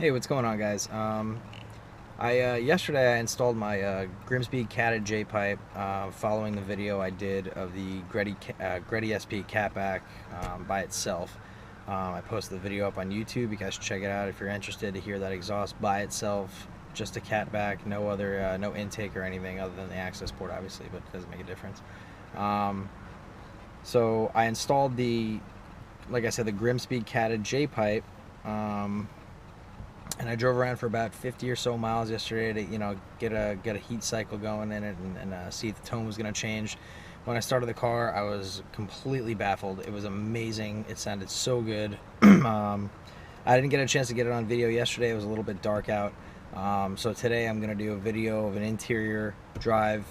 Hey, what's going on, guys? Yesterday I installed my Grimmspeed catted J-pipe following the video I did of the GReddy SP Catback by itself. I posted the video up on YouTube. You guys check it out if you're interested to hear that exhaust by itself, just a Catback, no other, no intake or anything other than the access port, obviously, but it doesn't make a difference. So I installed like I said, the Grimmspeed catted J-pipe. And I drove around for about 50 or so miles yesterday to, get a heat cycle going in it and see if the tone was going to change. When I started the car, I was completely baffled. It was amazing. It sounded so good. I didn't get a chance to get it on video yesterday. It was a little bit dark out. So today I'm going to do a video of an interior drive,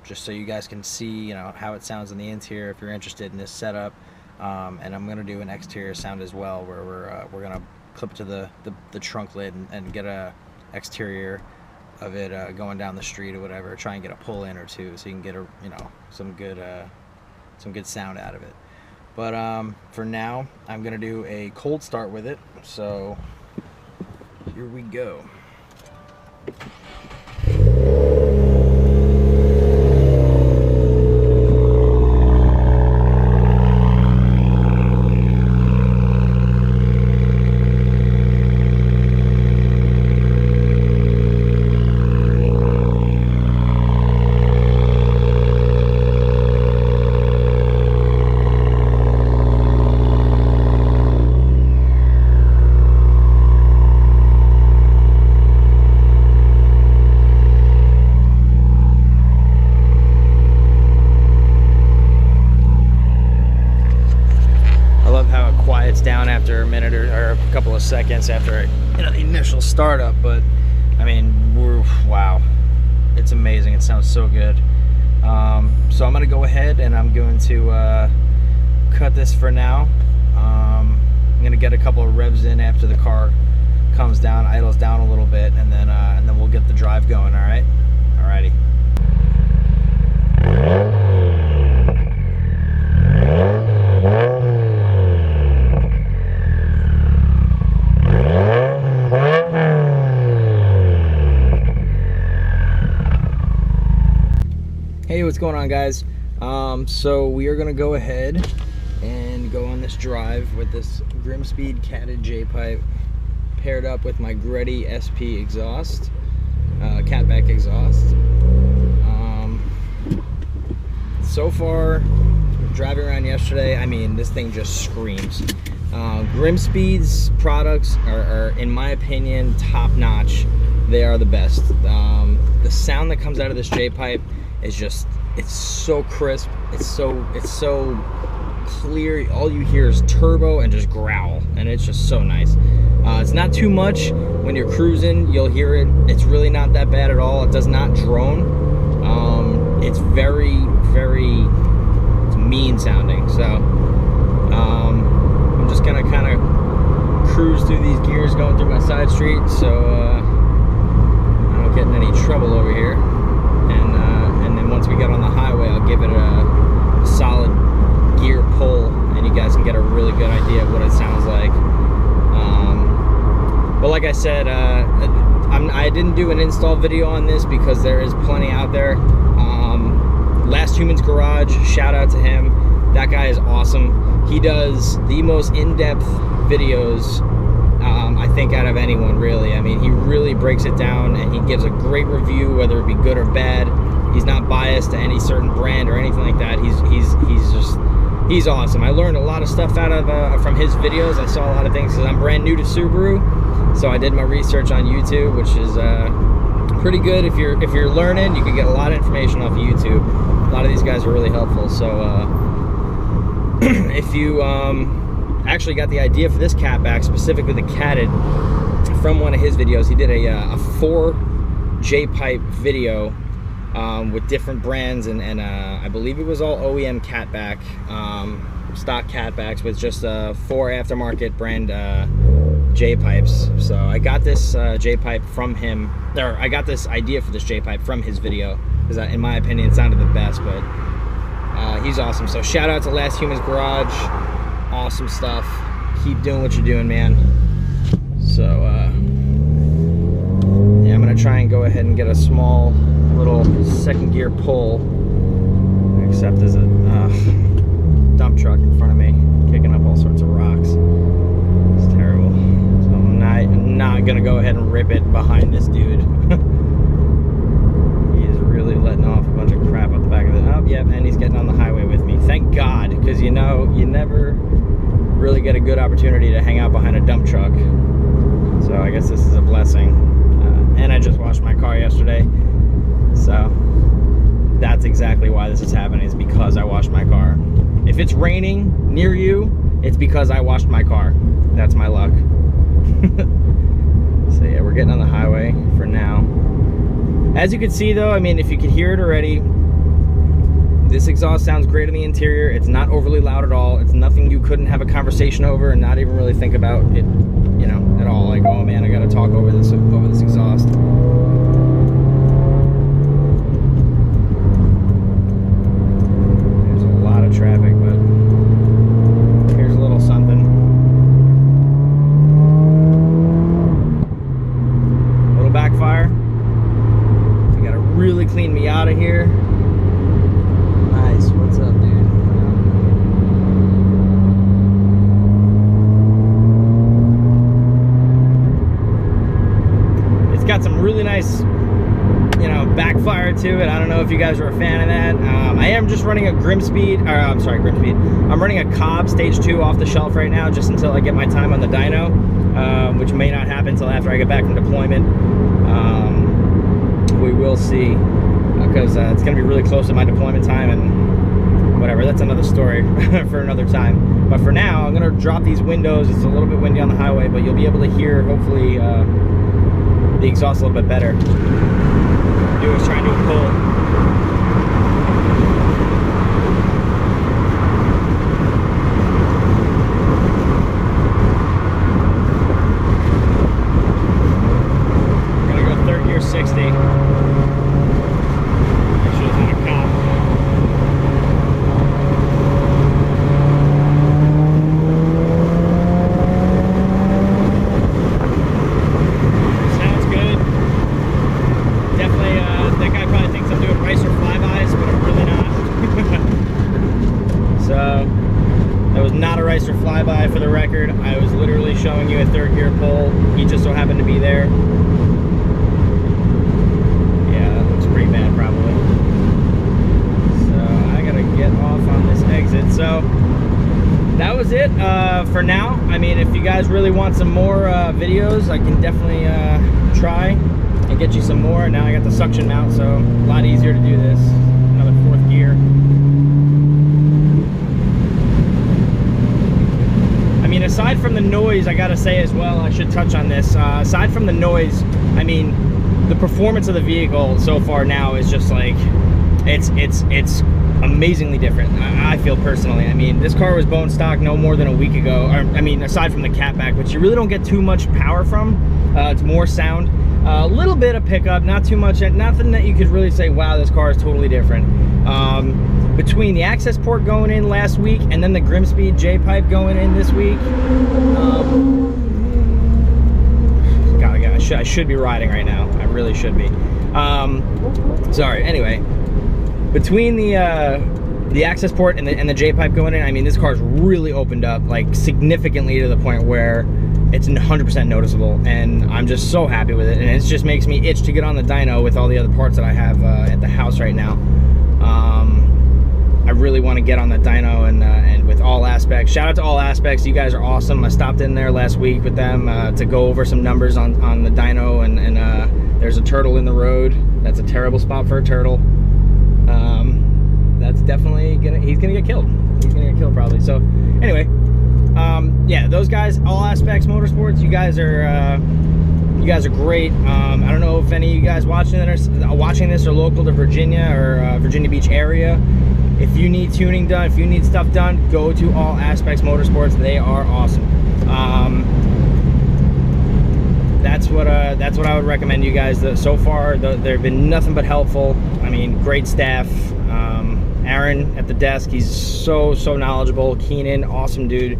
just so you guys can see, how it sounds in the interior if you're interested in this setup. And I'm going to do an exterior sound as well, where we're going to clip to the trunk lid and get a exterior of it going down the street or whatever. Try and get a pull in or two so you can get some good sound out of it. But for now, I'm gonna do a cold start with it. So here we go. Down after a minute or a couple of seconds after the initial startup, but I mean, wow, it's amazing. It sounds so good. So I'm gonna go ahead and I'm going to cut this for now. I'm gonna get a couple of revs in after the car comes down, idles down a little bit, and then we'll get the drive going. All right, alrighty. Hey, what's going on, guys? So we are gonna go ahead and go on this drive with this Grimmspeed catted J-pipe paired up with my GReddy SP exhaust, Catback exhaust. So far, driving around yesterday, I mean, this thing just screams. Grimmspeed's products are, in my opinion, top notch. They are the best. The sound that comes out of this J-pipe is just, it's so crisp, it's so clear. All you hear is turbo and just growl, and it's just so nice. It's not too much. When you're cruising, you'll hear it. It's really not that bad at all. It does not drone. It's very it's mean sounding. So I'm just gonna kind of cruise through these gears going through my side street, so I don't get in any trouble over here. And then once we get on the highway, I'll give it a solid gear pull, and you guys can get a really good idea of what it sounds like. But like I said, I didn't do an install video on this because there is plenty out there. Last Human's Garage, shout out to him. That guy is awesome. He does the most in-depth videos, I think, out of anyone, really. I mean, he really breaks it down, and he gives a great review, whether it be good or bad. He's not biased to any certain brand or anything like that. He's awesome. I learned a lot of stuff out of from his videos. I saw a lot of things because I'm brand new to Subaru, so I did my research on YouTube, which is pretty good. If you're learning, you can get a lot of information off of YouTube. A lot of these guys are really helpful. So if you actually got the idea for this Catback, specifically the catted, from one of his videos. He did a 4 J-pipe video with different brands, and I believe it was all OEM Catback, stock Catbacks with just 4 aftermarket brand J-pipes. So I got this J-pipe from him, or I got this idea for this J-pipe from his video, because in my opinion it sounded the best. But he's awesome. So shout out to Last Human's Garage. Awesome stuff. Keep doing what you're doing, man. So can get a small little second gear pull, except there's a dump truck in front of me kicking up all sorts of rocks. It's terrible. So I'm not gonna go ahead and rip it behind this dude. He's really letting off a bunch of crap out the back of the, oh yep, and he's getting on the highway with me. Thank God, because you know, you never really get a good opportunity to hang out behind a dump truck. So I guess this is a blessing. And I just washed my car yesterday. So that's exactly why this is happening, is because I washed my car. If it's raining near you, it's because I washed my car. That's my luck. So yeah, we're getting on the highway for now. As you can see though, I mean, if you could hear it already, this exhaust sounds great in the interior. It's not overly loud at all. It's nothing you couldn't have a conversation over and not even really think about it, you know, at all. Like, oh man, I gotta talk over this exhaust. There's a lot of traffic, but here's a little something. Little backfire. You gotta really clean me out of here. Nice. What's up, dude? Got some really nice, you know, backfire to it. I don't know if you guys are a fan of that. I am just running a Grimmspeed, or I'm sorry, Grimmspeed. I'm running a Cobb Stage 2 off the shelf right now, just until I get my time on the dyno, which may not happen until after I get back from deployment. We will see, because it's going to be really close to my deployment time, and whatever, that's another story for another time. But for now, I'm going to drop these windows. It's a little bit windy on the highway, but you'll be able to hear, hopefully, the exhaust a little bit better. Dude was trying to do a pull. Flyby for the record. I was literally showing you a third gear pull. He just so happened to be there. Yeah, that looks pretty bad probably. So I gotta get off on this exit. So that was it for now. I mean, if you guys really want some more videos, I can definitely try and get you some more. Now I got the suction mount, so a lot easier to do this. Another fourth gear. I mean, aside from the noise, I gotta say as well, I should touch on this. Aside from the noise, I mean, the performance of the vehicle so far now is just like, it's amazingly different. I feel personally. I mean, this car was bone stock no more than a week ago. Or, I mean, aside from the Catback, which you really don't get too much power from. It's more sound, a little bit of pickup, not too much. Nothing that you could really say, wow, this car is totally different. Between the access port going in last week and then the Grimmspeed J-pipe going in this week, I should be riding right now. I really should be. Sorry. Anyway, between the access port and the J-pipe going in, I mean, this car's really opened up, like, significantly, to the point where it's 100% noticeable, and I'm just so happy with it. And it just makes me itch to get on the dyno with all the other parts that I have at the house right now. I really want to get on the dyno and with All Aspects. Shout out to All Aspects. You guys are awesome. I stopped in there last week with them to go over some numbers on the dyno, and there's a turtle in the road. That's a terrible spot for a turtle. That's definitely he's gonna get killed. He's gonna get killed probably. So anyway, yeah, those guys, All Aspects Motorsports, you guys are great. I don't know if any of you guys watching this are local to Virginia or Virginia Beach area. If you need tuning done, if you need stuff done, go to All Aspects Motorsports. They are awesome. That's what I would recommend you guys. So far, they've been nothing but helpful. I mean, great staff. Aaron at the desk, he's so knowledgeable. Keenan, awesome dude.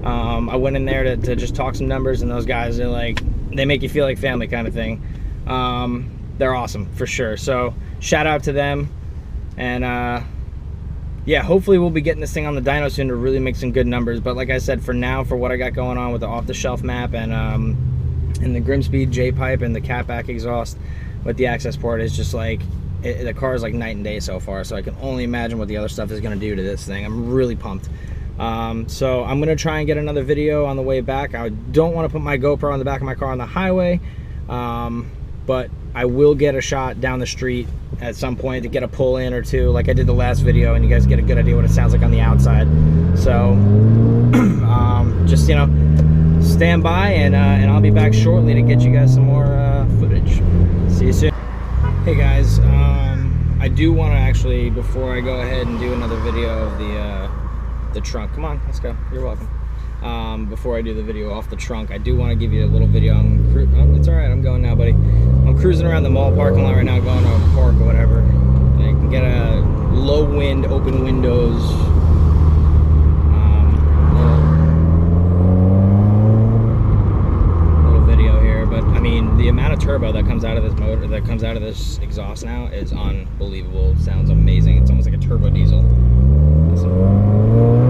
I went in there to just talk some numbers, and those guys are like, they make you feel like family kind of thing. they're awesome for sure. So shout out to them. And yeah, hopefully we'll be getting this thing on the dyno soon to really make some good numbers. But like I said, for now, for what I got going on with the off-the-shelf map and the Grimmspeed J-pipe and the Catback exhaust with the access port, is just like, the car is like night and day so far. So I can only imagine what the other stuff is going to do to this thing. I'm really pumped. So I'm going to try and get another video on the way back. I don't want to put my GoPro on the back of my car on the highway, but I will get a shot down the street at some point to get a pull in or two, like I did the last video, and you guys get a good idea what it sounds like on the outside. So just, you know, stand by, and I'll be back shortly to get you guys some more footage. See you soon. Hey guys, I do want to actually, before I go ahead and do another video of the trunk, come on, let's go, you're welcome. Before I do the video off the trunk, I do want to give you a little video. Oh, it's all right, I'm going now, buddy. I'm cruising around the mall parking lot right now, going to a park or whatever. I can get a low wind, open windows, little video here. But I mean, the amount of turbo that comes out of this motor, that comes out of this exhaust now, is unbelievable. It sounds amazing. It's almost like a turbo diesel. Listen.